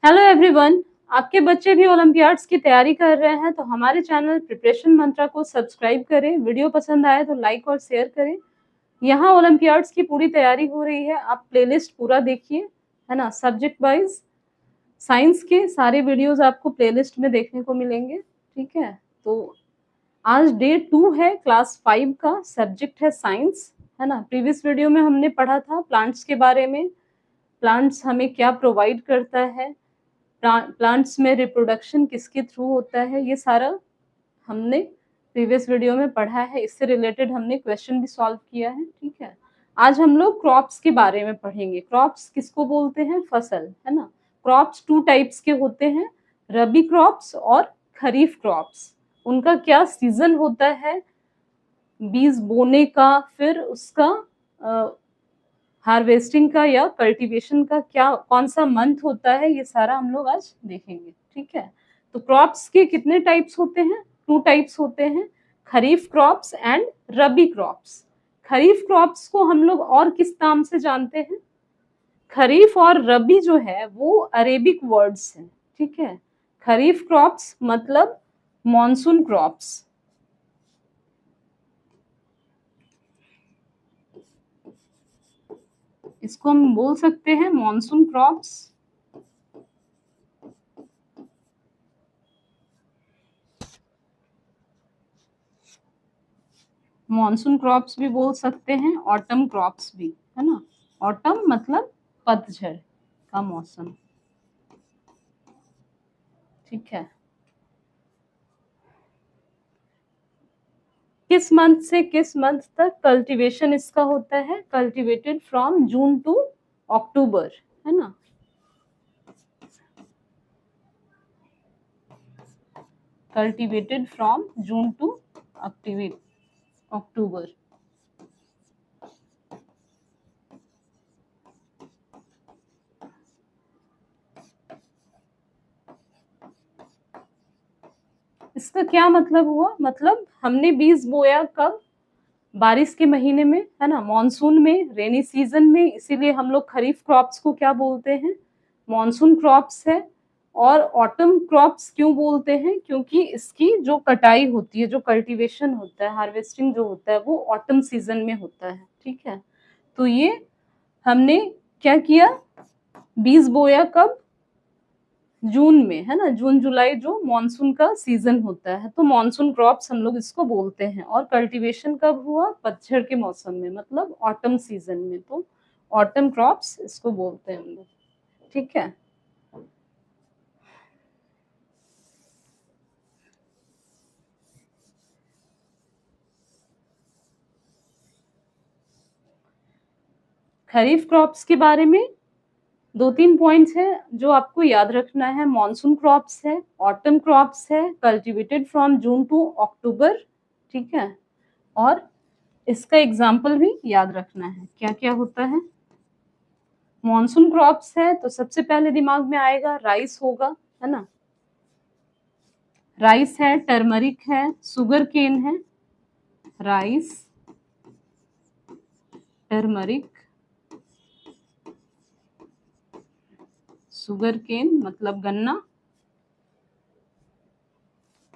Hello everyone. आपके बच्चे भी ओलंपियाड्स की तैयारी कर रहे हैं तो हमारे चैनल प्रिपरेशन मंत्रा को सब्सक्राइब करें। वीडियो पसंद आए तो लाइक और शेयर करें। यहाँ ओलंपियाड्स की पूरी तैयारी हो रही है, आप प्लेलिस्ट पूरा देखिए, है ना। सब्जेक्ट वाइज साइंस के सारे वीडियोस आपको प्लेलिस्ट में देखने को मिलेंगे, ठीक है। तो आज डे 2 है क्लास 5 का, सब्जेक्ट है साइंस, है ना। प्रीवियस वीडियो में हमने पढ़ा था प्लांट्स के बारे में, प्लांट्स हमें क्या प्रोवाइड करता है, प्लांट्स में रिप्रोडक्शन किसके थ्रू होता है, ये सारा हमने प्रीवियस वीडियो में पढ़ा है। इससे रिलेटेड हमने क्वेश्चन भी सॉल्व किया है, ठीक है। आज हम लोग क्रॉप्स के बारे में पढ़ेंगे। क्रॉप्स किसको बोलते हैं? फसल, है ना। क्रॉप्स 2 टाइप्स के होते हैं, रबी क्रॉप्स और खरीफ क्रॉप्स। उनका क्या सीजन होता है बीज बोने का, फिर उसका हार्वेस्टिंग का या कल्टीवेशन का क्या कौन सा मंथ होता है, ये सारा हम लोग आज देखेंगे, ठीक है। तो क्रॉप्स के कितने टाइप्स होते हैं? 2 टाइप्स होते हैं, kharif crops and rabi crops. Kharif crops को हम लोग और किस नाम से जानते हैं? खरीफ और रबी जो है वो अरेबिक वर्ड्स हैं, ठीक है। खरीफ क्रॉप्स मतलब मॉनसून क्रॉप्स, इसको हम बोल सकते हैं मॉनसून क्रॉप्स। मॉनसून क्रॉप्स भी बोल सकते हैं, ऑटम क्रॉप्स भी, है ना। ऑटम मतलब पतझड़ का मौसम, ठीक है। किस मंथ से किस मंथ तक कल्टीवेशन इसका होता है? कल्टीवेटेड फ्रॉम जून टू अक्टूबर, है ना। कल्टीवेटेड फ्रॉम जून टू अक्टूबर। इसका क्या मतलब हुआ? मतलब हमने बीज बोया कब? बारिश के महीने में, है ना, मॉनसून में, रेनी सीजन में। इसीलिए हम लोग खरीफ क्रॉप्स को क्या बोलते हैं? मॉनसून क्रॉप्स है। और ऑटम क्रॉप्स क्यों बोलते हैं? क्योंकि इसकी जो कटाई होती है, जो कल्टीवेशन होता है, हार्वेस्टिंग जो होता है, वो ऑटम सीजन में होता है, ठीक है। तो ये हमने क्या किया? बीज बोया कब? जून में, है ना। जून जुलाई जो मॉनसून का सीजन होता है, तो मॉनसून क्रॉप्स हम लोग इसको बोलते हैं। और कल्टीवेशन कब हुआ? पतझड़ के मौसम में, मतलब ऑटम सीजन में। तो ऑटम क्रॉप्स इसको बोलते हैं हम लोग, ठीक है। खरीफ क्रॉप्स के बारे में 2-3 पॉइंट्स है जो आपको याद रखना है। मॉनसून क्रॉप्स है, ऑटम क्रॉप्स है, कल्टीवेटेड फ्रॉम जून टू अक्टूबर, ठीक है। और इसका एग्जाम्पल भी याद रखना है, क्या क्या होता है। मॉनसून क्रॉप्स है तो सबसे पहले दिमाग में आएगा राइस होगा, है ना। राइस है, टर्मरिक है, सुगर केन है। राइस, टर्मरिक, सुगर केन मतलब गन्ना।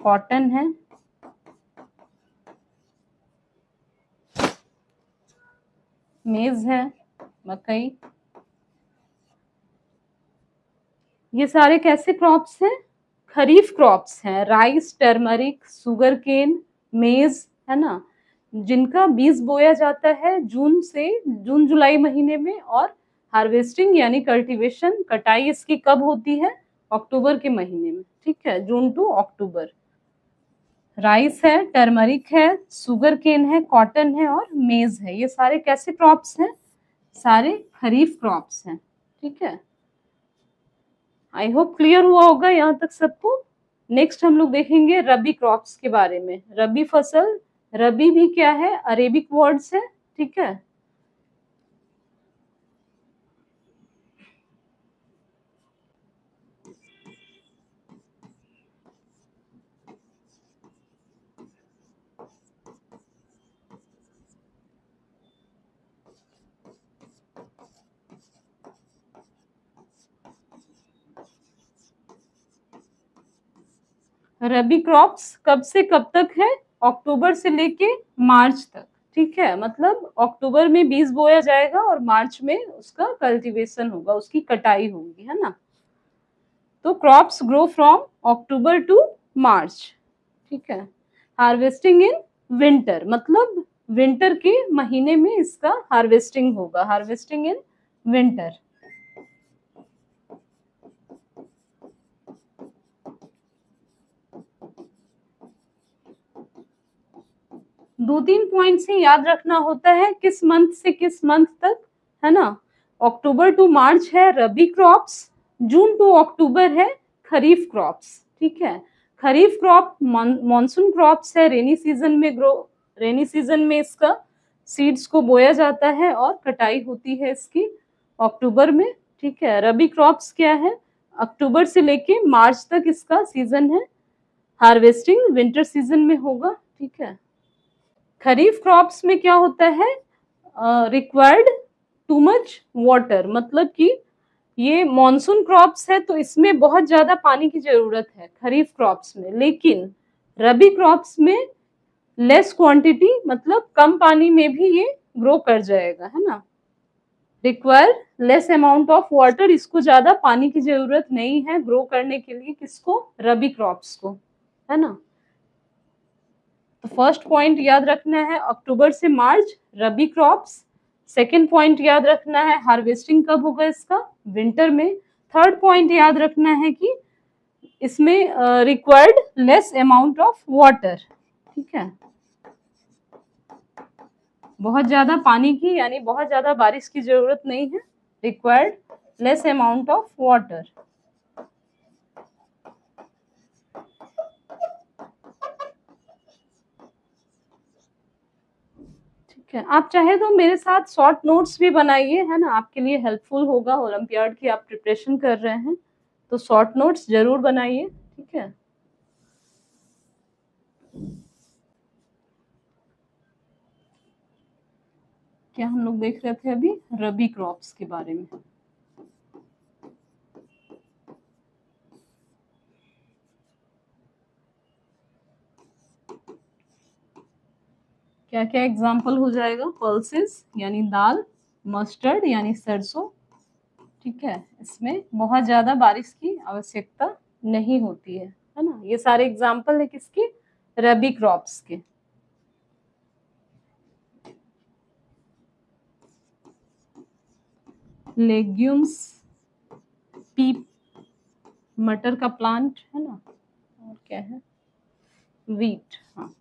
कॉटन है, मेज है, मकई। ये सारे कैसे क्रॉप्स हैं? खरीफ क्रॉप्स हैं। राइस, टर्मरिक, सुगर केन, मेज, है ना, जिनका बीज बोया जाता है जून जुलाई महीने में। और हार्वेस्टिंग यानी कल्टीवेशन, कटाई इसकी कब होती है? अक्टूबर के महीने में, ठीक है, जून टू अक्टूबर। राइस है, टर्मरिक है, सुगर केन है, कॉटन है और मेज है। ये सारे कैसे क्रॉप्स हैं? सारे खरीफ क्रॉप्स हैं, ठीक है। आई होप क्लियर हुआ होगा यहाँ तक सबको। नेक्स्ट हम लोग देखेंगे रबी क्रॉप्स के बारे में। रबी फसल, रबी भी क्या है? अरेबिक वर्ड्स है, ठीक है। रबी क्रॉप्स कब से कब तक है? अक्टूबर से लेके मार्च तक, ठीक है। मतलब अक्टूबर में बीज बोया जाएगा और मार्च में उसका कल्टीवेशन होगा, उसकी कटाई होगी, है ना। तो crops grow from October to March, ठीक है। हार्वेस्टिंग इन विंटर, मतलब विंटर के महीने में इसका हार्वेस्टिंग होगा, हार्वेस्टिंग इन विंटर। दो तीन पॉइंट से याद रखना होता है, किस मंथ से किस मंथ तक, है ना। अक्टूबर टू मार्च है रबी क्रॉप्स, जून टू अक्टूबर है खरीफ क्रॉप्स, ठीक है। खरीफ क्रॉप मॉनसून क्रॉप्स है, रेनी सीजन में रेनी सीजन में इसका सीड्स को बोया जाता है और कटाई होती है इसकी अक्टूबर में, ठीक है। रबी क्रॉप्स क्या है? अक्टूबर से लेके मार्च तक इसका सीजन है, हार्वेस्टिंग विंटर सीजन में होगा, ठीक है। खरीफ क्रॉप्स में क्या होता है? रिक्वायर्ड टू मच वाटर, मतलब कि ये मॉनसून क्रॉप्स है तो इसमें बहुत ज्यादा पानी की जरूरत है खरीफ क्रॉप्स में, लेकिन रबी क्रॉप्स में लेस क्वांटिटी, मतलब कम पानी में भी ये ग्रो कर जाएगा, है ना। Require less amount of water, इसको ज्यादा पानी की जरूरत नहीं है ग्रो करने के लिए, किसको? रबी क्रॉप्स को, है ना। तो फर्स्ट पॉइंट याद रखना है अक्टूबर से मार्च रबी क्रॉप्स। सेकेंड पॉइंट याद रखना है हार्वेस्टिंग कब होगा इसका? विंटर में। थर्ड पॉइंट याद रखना है कि इसमें required less amount of water, ठीक है। बहुत ज्यादा पानी की यानी बहुत ज्यादा बारिश की जरूरत नहीं है, required less amount of water. ठीक है, आप चाहे तो मेरे साथ शॉर्ट नोट्स भी बनाइए, है ना, आपके लिए हेल्पफुल होगा। ओलंपियाड की आप प्रिपरेशन कर रहे हैं तो शॉर्ट नोट्स जरूर बनाइए, ठीक है। क्या हम लोग देख रहे थे अभी? रबी क्रॉप्स के बारे में। क्या क्या एग्जाम्पल हो जाएगा? पल्सेस यानी दाल, मस्टर्ड यानी सरसों, ठीक है। इसमें बहुत ज्यादा बारिश की आवश्यकता नहीं होती है ना। ये सारे एग्जाम्पल है किसके? रबी क्रॉप्स के। लेग्यूम्स, पी, मटर का प्लांट, है ना, और क्या है? वीट, हाँ।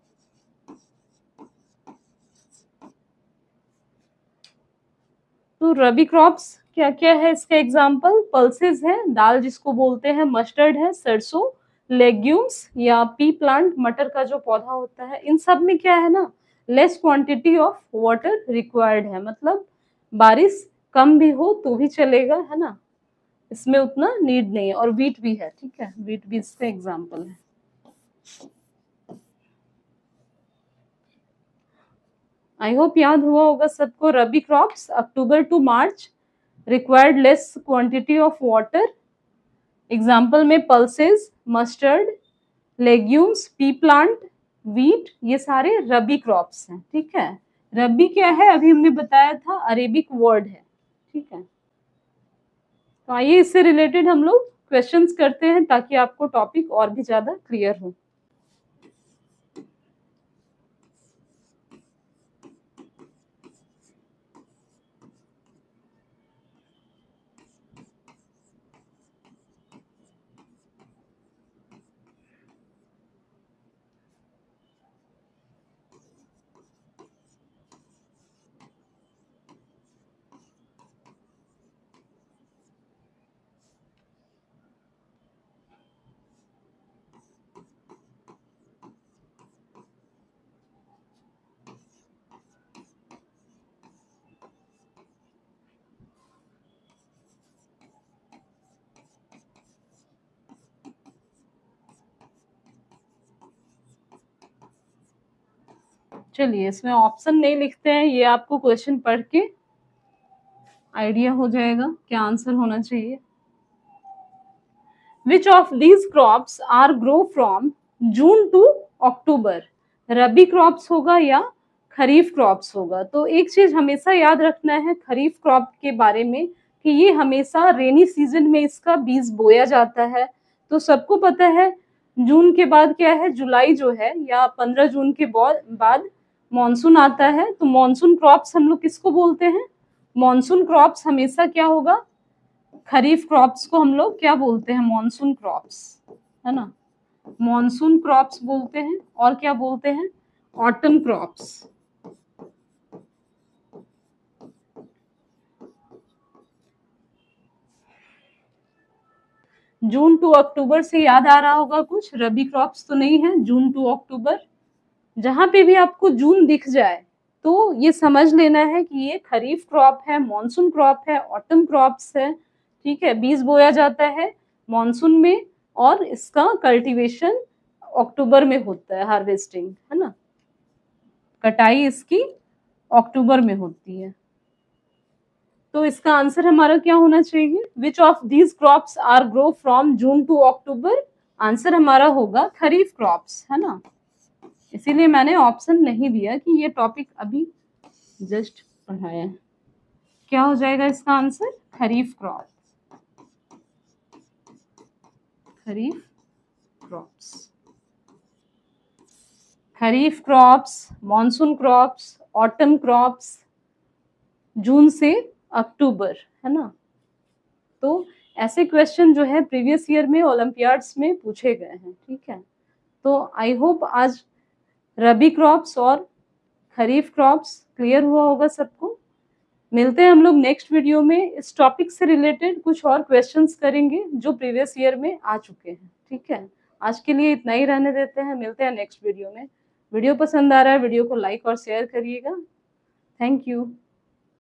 तो रबी क्रॉप्स क्या क्या है इसका एग्जाम्पल? पल्सेस है, दाल जिसको बोलते हैं, मस्टर्ड है, सरसों, लेग्यूम्स या पी प्लांट, मटर का जो पौधा होता है। इन सब में क्या है ना, less quantity of water required है, मतलब बारिश कम भी हो तो भी चलेगा, है ना, इसमें उतना नीड नहीं है। और वीट भी है, ठीक है, वीट भी इसका एग्जाम्पल है। आई होप याद हुआ होगा सबको। Rabi crops October to March, required less quantity of water, example में pulses, mustard, legumes, pea plant, wheat, ये सारे रबी क्रॉप्स हैं, ठीक है। रबी क्या है? अभी हमने बताया था, अरेबिक वर्ड है, ठीक है। तो आइए इससे रिलेटेड हम लोग क्वेश्चंस करते हैं ताकि आपको टॉपिक और भी ज्यादा क्लियर हो। चलिए, इसमें ऑप्शन नहीं लिखते हैं, ये आपको क्वेश्चन पढ़ के आइडिया हो जाएगा क्या आंसर होना चाहिए। Which of these crops are grow from June to October rabi crops होगा या खरीफ क्रॉप्स होगा। तो एक चीज हमेशा याद रखना है खरीफ क्रॉप के बारे में कि ये हमेशा रेनी सीजन में इसका बीज बोया जाता है। तो सबको पता है जून के बाद क्या है, जुलाई जो है या 15 जून के बाद मॉनसून आता है। तो मॉनसून क्रॉप्स हम लोग किसको बोलते हैं, मॉनसून क्रॉप्स हमेशा क्या होगा, खरीफ क्रॉप्स को हम लोग क्या बोलते हैं, मॉनसून क्रॉप्स, है ना, मॉनसून क्रॉप्स बोलते हैं। और क्या बोलते हैं, ऑटम क्रॉप्स। जून टू अक्टूबर से याद आ रहा होगा कुछ, रबी क्रॉप्स तो नहीं है, जून टू अक्टूबर। जहां पे भी आपको जून दिख जाए तो ये समझ लेना है कि ये खरीफ क्रॉप है, मॉनसून क्रॉप है, ऑटम क्रॉप्स है। ठीक है, बीज बोया जाता है मॉनसून में और इसका कल्टीवेशन अक्टूबर में होता है, हार्वेस्टिंग, है ना, कटाई इसकी अक्टूबर में होती है। तो इसका आंसर हमारा क्या होना चाहिए, which of these crops are grow from June to October. Answer हमारा होगा खरीफ क्रॉप्स, है ना। इसीलिए मैंने ऑप्शन नहीं दिया कि ये टॉपिक अभी जस्ट पढ़ाया है। क्या हो जाएगा इसका answer, kharif crop, kharif crops. Kharif crops, monsoon crops, autumn crops, June से अक्टूबर, है ना। तो ऐसे क्वेश्चन जो है प्रीवियस ईयर में ओलंपियाड्स में पूछे गए हैं। ठीक है, तो आई होप आज रबी क्रॉप्स और खरीफ क्रॉप्स क्लियर हुआ होगा सबको। मिलते हैं हम लोग नेक्स्ट वीडियो में, इस टॉपिक से रिलेटेड कुछ और क्वेश्चंस करेंगे जो प्रीवियस ईयर में आ चुके हैं। ठीक है, आज के लिए इतना ही रहने देते हैं, मिलते हैं नेक्स्ट वीडियो में। वीडियो पसंद आ रहा है, वीडियो को लाइक और शेयर करिएगा। Thank you.